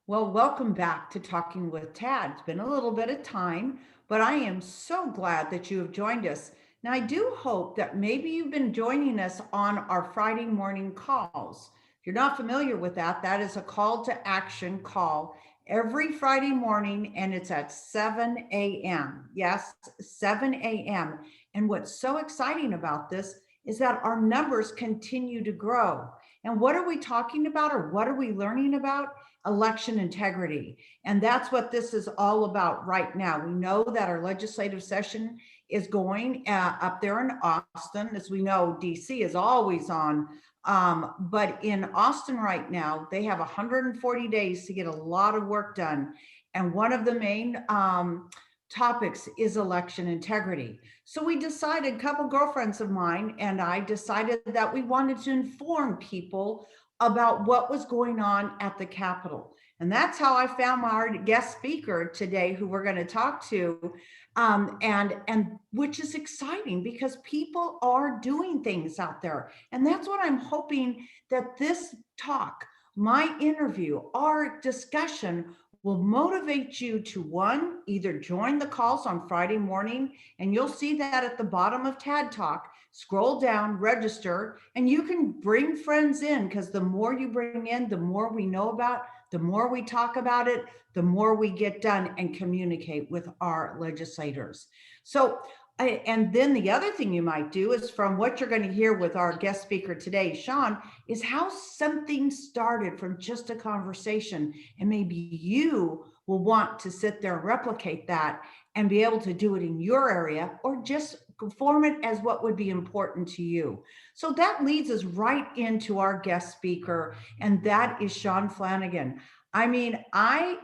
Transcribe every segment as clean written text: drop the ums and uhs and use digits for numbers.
Well, welcome back to Talking with Tad. It's been a little bit of time, but I am so glad that you have joined us. Now, I do hope that maybe you've been joining us on our Friday morning calls. If you're not familiar with that, that is a call to action call every Friday morning, and it's at 7 a.m. Yes, 7 a.m. And what's so exciting about this is that our numbers continue to grow. And what are we talking about, or what are we learning about? Election integrity. And that's what this is all about right now. We know that our legislative session is going up there in Austin. As we know, DC is always on. But in Austin right now, they have 140 days to get a lot of work done. And one of the main topics is election integrity. So we decided, a couple girlfriends of mine and I decided that we wanted to inform people about what was going on at the Capitol. And that's how I found our guest speaker today, who we're going to talk to, and which is exciting because people are doing things out there, and that's what I'm hoping that this talk, my interview, our discussion will motivate you to one, either join the calls on Friday morning, and you'll see that at the bottom of TAD Talk. Scroll down, register, and you can bring friends in, because the more you bring in, the more we know about, the more we talk about it, the more we get done and communicate with our legislators. So, and then the other thing you might do is, from what you're going to hear with our guest speaker today, Shawn, is how something started from just a conversation. And maybe you will want to sit there and replicate that and be able to do it in your area, or just form it as what would be important to you. So that leads us right into our guest speaker, and that is Shawn Flanagan. I mean,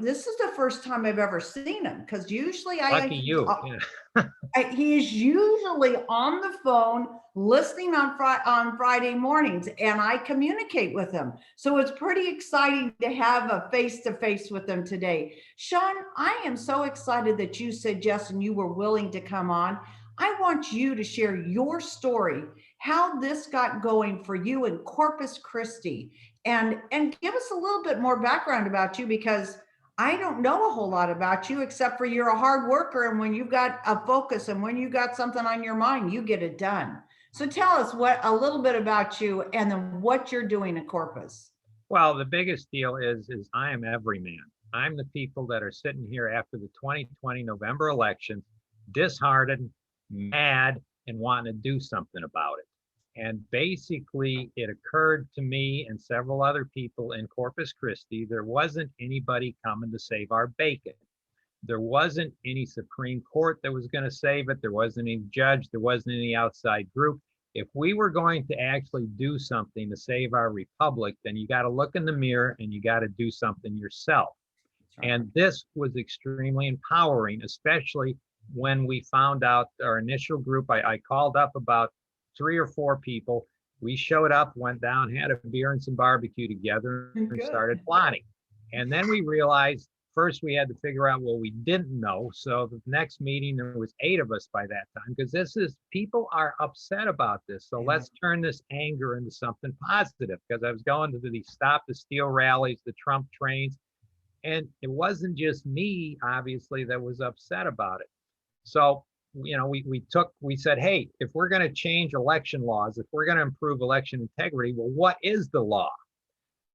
this is the first time I've ever seen him, because usually Lucky you. Yeah. he is usually on the phone listening on Friday mornings, and I communicate with him. So it's pretty exciting to have a face-to-face with him today. Shawn, I am so excited that you said yes and you were willing to come on. I want you to share your story, how this got going for you in Corpus Christi, and give us a little bit more background about you, because I don't know a whole lot about you, except for you're a hard worker, and when you've got a focus and when you got something on your mind, you get it done. So tell us a little bit about you, and then what you're doing at Corpus. Well, the biggest deal is I am everyman. I'm the people that are sitting here after the 2020 November election, disheartened, mad, and wanting to do something about it. And basically, it occurred to me and several other people in Corpus Christi, there wasn't anybody coming to save our bacon. There wasn't any Supreme Court that was going to save it. There wasn't any judge. There wasn't any outside group. If we were going to actually do something to save our republic, then you got to look in the mirror and you got to do something yourself. Right. And this was extremely empowering, especially when we found out our initial group. I called up about 3 or 4 people. We showed up, went down, had a beer and some barbecue together, and Good. started plotting. And then we realized, first we had to figure out what we didn't know. So the next meeting, there was 8 of us by that time, because people are upset about this. So let's turn this anger into something positive. Because I was going to the Stop the Steal rallies, the Trump trains, and it wasn't just me, obviously, that was upset about it. So, we said, hey, if we're going to change election laws, if we're going to improve election integrity, well, what is the law?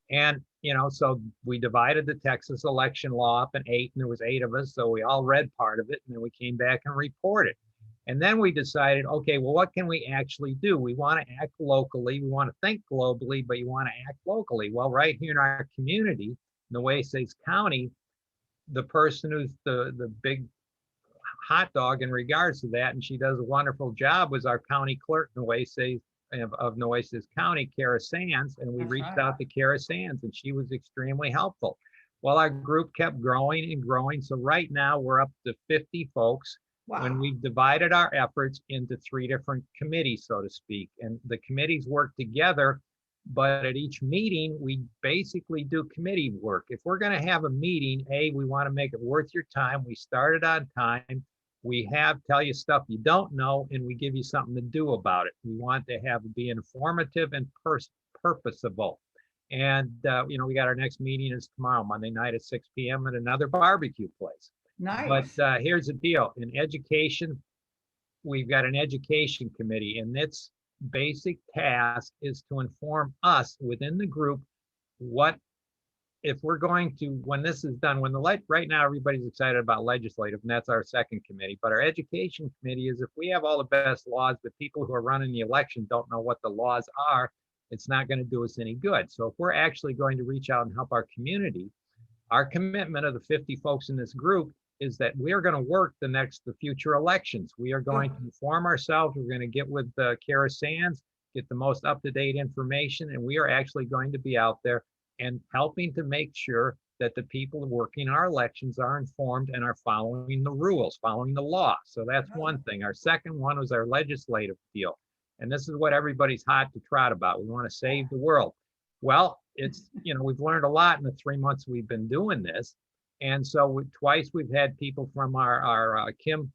And, so we divided the Texas election law up in 8, and there was 8 of us. So we all read part of it, and then we came back and reported. And then we decided, okay, well, what can we actually do? We want to act locally. We want to think globally, but you want to act locally. Well, right here in our community, Nueces County, the person who's the big hot dog in regards to that, and she does a wonderful job, was our county clerk, Nueces, of Nueces County, Kara Sands, and we That's reached right. out to Kara Sands, and she was extremely helpful. Well, our group kept growing and growing, so right now we're up to 50 folks. When Wow. we've divided our efforts into 3 different committees, so to speak, and the committees work together, but at each meeting, we basically do committee work. If we're going to have a meeting, we want to make it worth your time. We start it on time. We tell you stuff you don't know, and we give you something to do about it. We want to be informative and purposeful. And, we got our next meeting is tomorrow, Monday night at 6 p.m. at another barbecue place. But Nice. here's the deal. In education, we've got an education committee, and its basic task is to inform us within the group what if we're going to, when this is done, right now everybody's excited about legislative, and that's our second committee. But our education committee is if we have all the best laws, but people who are running the election don't know what the laws are, it's not going to do us any good. So if we're actually going to reach out and help our community, our commitment of the 50 folks in this group is that we are going to work the future elections. We are going to inform ourselves. We're going to get with Kara Sands, get the most up-to-date information, and we are actually going to be out there and helping to make sure that the people working our elections are informed and are following the rules, following the law. So that's one thing. Our second one was our legislative deal. And this is what everybody's hot to trot about. We want to save the world. Well, it's, we've learned a lot in the 3 months we've been doing this. And so twice we've had people from our Kim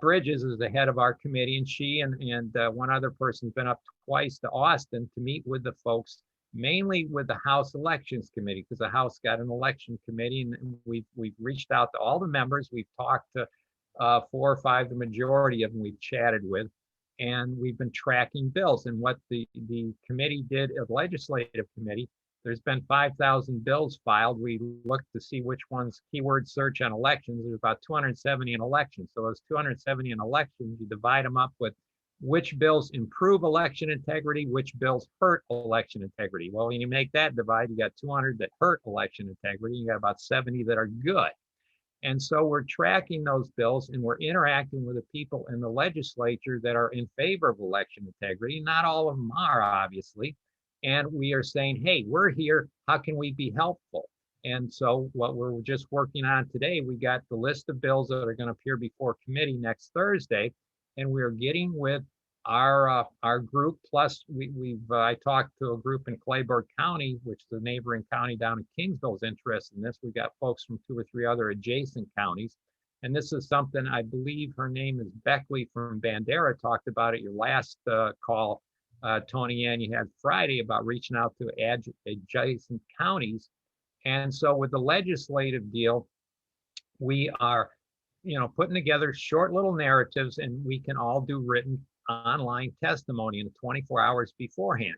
Bridges is the head of our committee, and she and one other person's been up twice to Austin to meet with the folks, mainly with the House Elections Committee, because the House got an election committee, and we've reached out to all the members. We've talked to 4 or 5, the majority of them we've chatted with, and we've been tracking bills. And what the committee did, a legislative committee, there's been 5,000 bills filed. We looked to see which ones, keyword search on elections. There's about 270 in elections. So those 270 in elections, you divide them up with which bills improve election integrity, which bills hurt election integrity. Well, when you make that divide, you got 200 that hurt election integrity. You got about 70 that are good. And so we're tracking those bills, and we're interacting with the people in the legislature that are in favor of election integrity. Not all of them are, obviously. And we are saying, hey, we're here. How can we be helpful? And so what we're just working on today, we got the list of bills that are going to appear before committee next Thursday. And we're getting with our group. Plus, I talked to a group in Clayburgh County, which is the neighboring county down in Kingsville, is interested in this. We got folks from 2 or 3 other adjacent counties. And this is something I believe her name is Beckley from Bandera talked about at your last call, Tony Ann, you had Friday, about reaching out to adjacent counties. And so with the legislative deal, we are, putting together short little narratives, and we can all do written online testimony in 24 hours beforehand.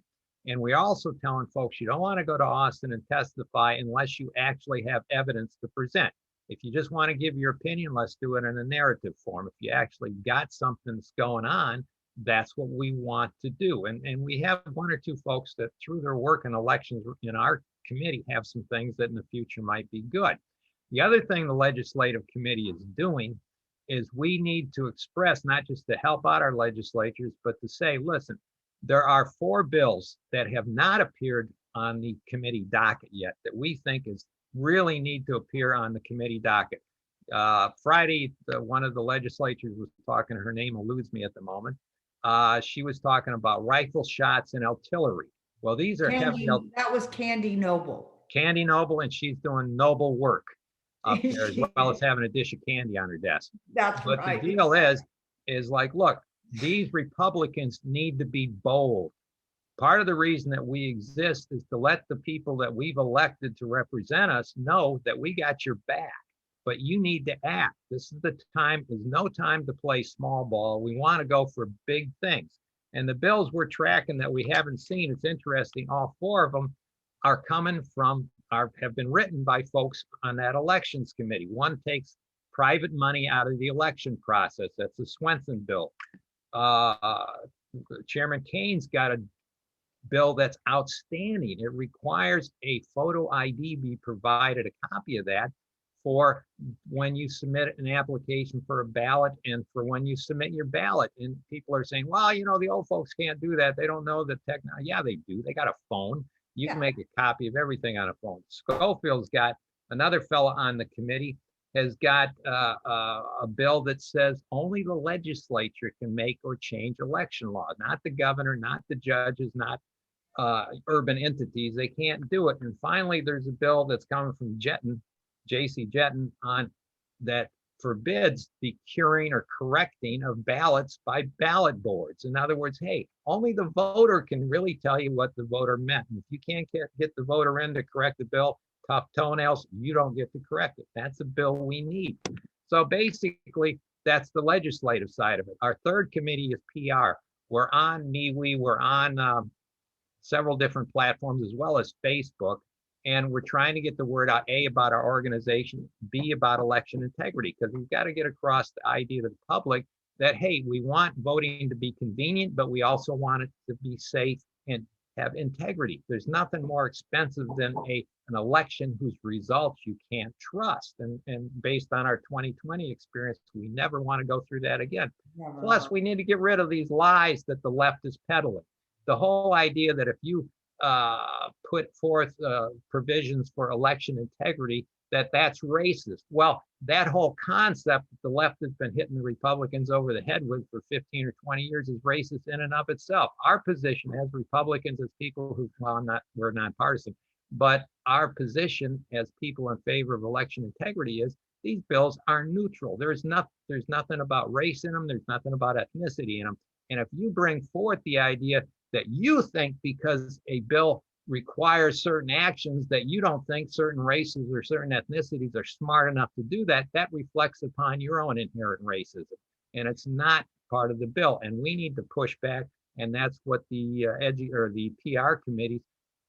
And we're also telling folks you don't want to go to Austin and testify unless you actually have evidence to present. If you just want to give your opinion, let's do it in a narrative form. If you actually got something that's going on, that's what we want to do. And we have 1 or 2 folks that through their work in elections in our committee have some things that in the future might be good. The other thing the legislative committee is doing is we need to express, not just to help out our legislatures, but to say, listen, there are 4 bills that have not appeared on the committee docket yet that we think really need to appear on the committee docket. Friday, one of the legislatures was talking, her name eludes me at the moment. She was talking about rifle shots and artillery. Well, these are heavy. That was Candy Noble. Candy Noble, and she's doing noble work up there, as well as having a dish of candy on her desk. That's but right. The deal is like, look, these Republicans need to be bold. Part of the reason that we exist is to let the people that we've elected to represent us know that we got your back. But you need to act. This is the time. There's no time to play small ball. We want to go for big things. And the bills we're tracking that we haven't seen, it's interesting, all 4 of them are coming from, have been written by folks on that elections committee. One takes private money out of the election process. That's the Swenson bill. Chairman Kane's got a bill that's outstanding. It requires a photo ID be provided, a copy of that, for when you submit an application for a ballot and for when you submit your ballot. And people are saying, well, the old folks can't do that. They don't know the technology. Yeah, they do. They got a phone. You can make a copy of everything on a phone. Schofield's got, another fellow on the committee, has got a bill that says only the legislature can make or change election law, not the governor, not the judges, not urban entities. They can't do it. And finally, there's a bill that's coming from J.C. Jetton on that forbids the curing or correcting of ballots by ballot boards. In other words, hey, only the voter can really tell you what the voter meant. And if you can't get the voter in to correct the bill, tough toenails, you don't get to correct it. That's a bill we need. So basically, that's the legislative side of it. Our third committee is PR. We're on MeWe, we're on several different platforms as well as Facebook. And we're trying to get the word out, A, about our organization, B, about election integrity, because we've got to get across the idea to the public that, hey, we want voting to be convenient, but we also want it to be safe and have integrity. There's nothing more expensive than an election whose results you can't trust. And based on our 2020 experience, we never want to go through that again. Plus, we need to get rid of these lies that the left is peddling. The whole idea that if you put forth provisions for election integrity, that's racist. Well, that whole concept that the left has been hitting the Republicans over the head with for 15 or 20 years is racist in and of itself. Our position as Republicans, as people who, well, we're nonpartisan, but our position as people in favor of election integrity is these bills are neutral. There's nothing about race in them. There's nothing about ethnicity in them. And if you bring forth the idea that you think because a bill requires certain actions that you don't think certain races or certain ethnicities are smart enough to do that, that reflects upon your own inherent racism. And it's not part of the bill. And we need to push back. And that's what the the PR committee's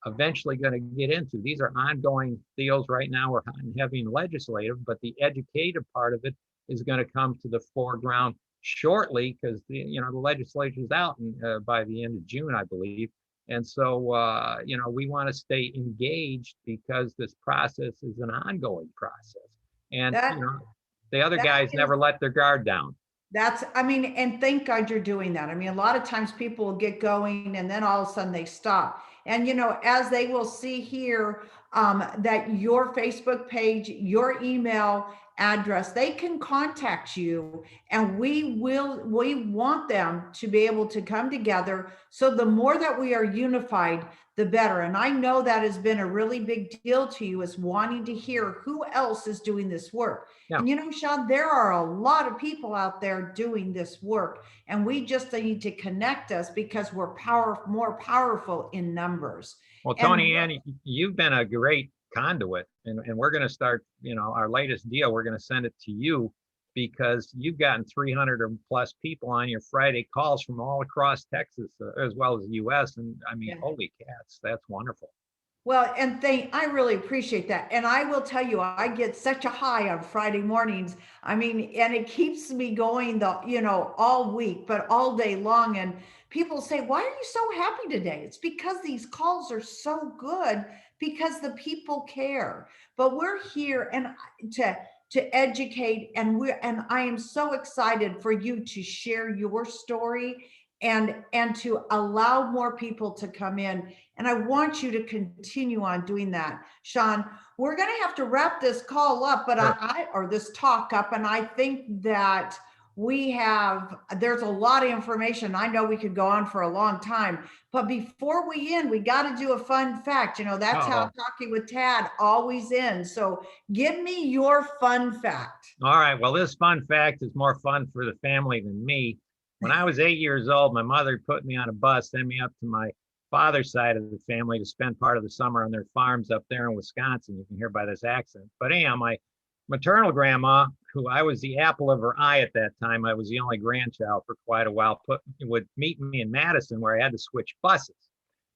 eventually going to get into. These are ongoing deals right now. We're having legislative, but the educative part of it is going to come to the foreground shortly, because the legislature is out by the end of June, I believe. And so we want to stay engaged because this process is an ongoing process. And the other guys never let their guard down. And thank God you're doing that. I mean, a lot of times people will get going and then all of a sudden they stop. And, as they will see here, that your Facebook page, your email address, they can contact you, and we want them to be able to come together. So the more that we are unified, the better. And I know that has been a really big deal to you, is wanting to hear who else is doing this work. Yeah. And Shawn, there are a lot of people out there doing this work, and we just need to connect us because we're more powerful in numbers. Well, Tony Ann, you've been a great conduit, and we're going to start, our latest deal, we're going to send it to you because you've gotten 300 or plus people on your Friday calls from all across Texas, as well as the US. And I mean, holy cats, that's wonderful. Well, and I really appreciate that. And I will tell you, I get such a high on Friday mornings. I mean, and it keeps me going all week, but all day long. And people say, why are you so happy today? It's because these calls are so good, because the people care. But we're here and to educate, and I am so excited for you to share your story and to allow more people to come in. And I want you to continue on doing that. Shawn, we're going to have to wrap this call up, but sure. Or this talk up. And I think that there's a lot of information. I know we could go on for a long time, but before we end, we got to do a fun fact. That's how Talking with Tad always ends. So give me your fun fact. All right. Well, this fun fact is more fun for the family than me. When I was 8 years old, my mother put me on a bus, sent me up to my father's side of the family to spend part of the summer on their farms up there in Wisconsin. You can hear by this accent. But anyhow, my maternal grandma, who I was the apple of her eye at that time, I was the only grandchild for quite a while, would meet me in Madison, where I had to switch buses.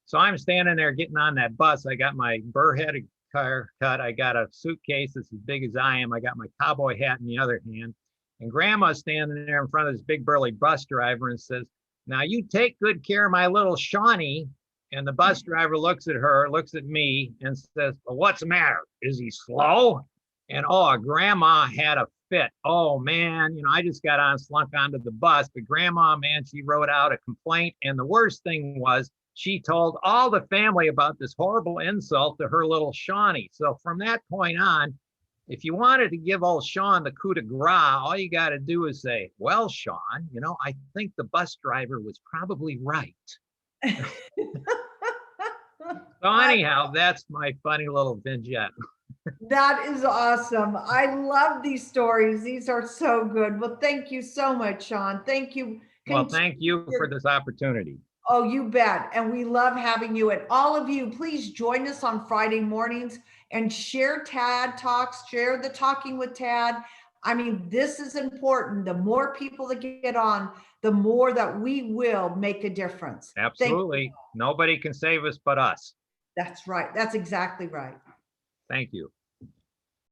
So I'm standing there getting on that bus. I got my burr-headed haircut. I got a suitcase that's as big as I am. I got my cowboy hat in the other hand. And Grandma's standing there in front of this big burly bus driver and says, now you take good care of my little Shawnee. And the bus driver looks at her, looks at me, and says, well, what's the matter? Is he slow? And Grandma had a fit. Oh man, I just got slunk onto the bus, but Grandma, man, she wrote out a complaint. And the worst thing was she told all the family about this horrible insult to her little Shawnee. So from that point on, if you wanted to give old Shawn the coup de grace, all you got to do is say, well, Shawn, I think the bus driver was probably right. So anyhow, that's my funny little vignette. That is awesome. I love these stories. These are so good. Well, thank you so much, Shawn. Thank you. Well, thank you for Continue. this opportunity. Oh, you bet. And we love having you. And all of you, please join us on Friday mornings and share Tad Talks, share the Talking with Tad. I mean, this is important. The more people that get on, the more that we will make a difference. Thank you. Absolutely. Nobody can save us but us. That's right. That's exactly right. Thank you.